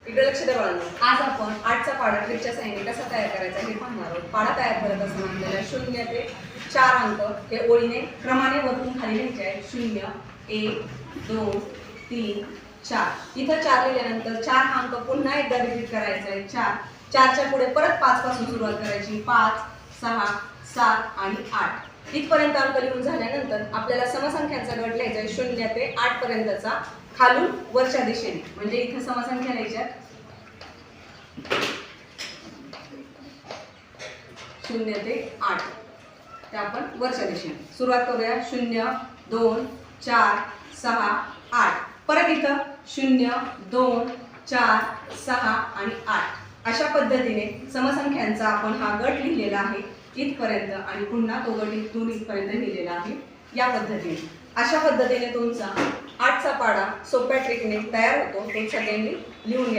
इकडे लक्ष द्या बाळांनो. आज आपण 8चा पाढा ट्रिकच्या साहाय्याने कसा तयार करायचा हे पाहणार आहोत. पाढा तयार करत असताना आपल्याला 0 ते 4 अंक हे ओळीने क्रमाने वरतून खाली लिहायचे आहेत. 0 1 2 3 4. इथं 4 लिहिल्यानंतर 4 हा अंक पुन्हा एकदा रिपीट करायचा आहे. 4च्या पुढे परत 5 पासून सुरुवात करायची. 5 6 7 आणि 8 इथपर्यंत अंक लिहून झाल्यानंतर आपल्याला समसंख्यांचा गट लिहायचा आहे. 0 ते 8 पर्यंतचा खालून वरच्या दिशेने. म्हणजे इथे समसंख्या लिहायच्या 0 ते 8 ते आपण वरच्या दिशेने सुरुवात करूया. 0 2 4 6 8. परत इथं 0 2 4 6 आणि 8 अशा पद्धतीने समसंख्यांचा आपण हा गट लिहिलेला आहे इथपर्यंत आणि पुन्हा तो गट इथून इथपर्यंत लिहिलेला आहे. या पद्धतीने अशा पद्धतीने तुमचा 8चा पाढा सोप्या ट्रिकने तयार होतो. तो सगळ्यांनी लिहून घ्या.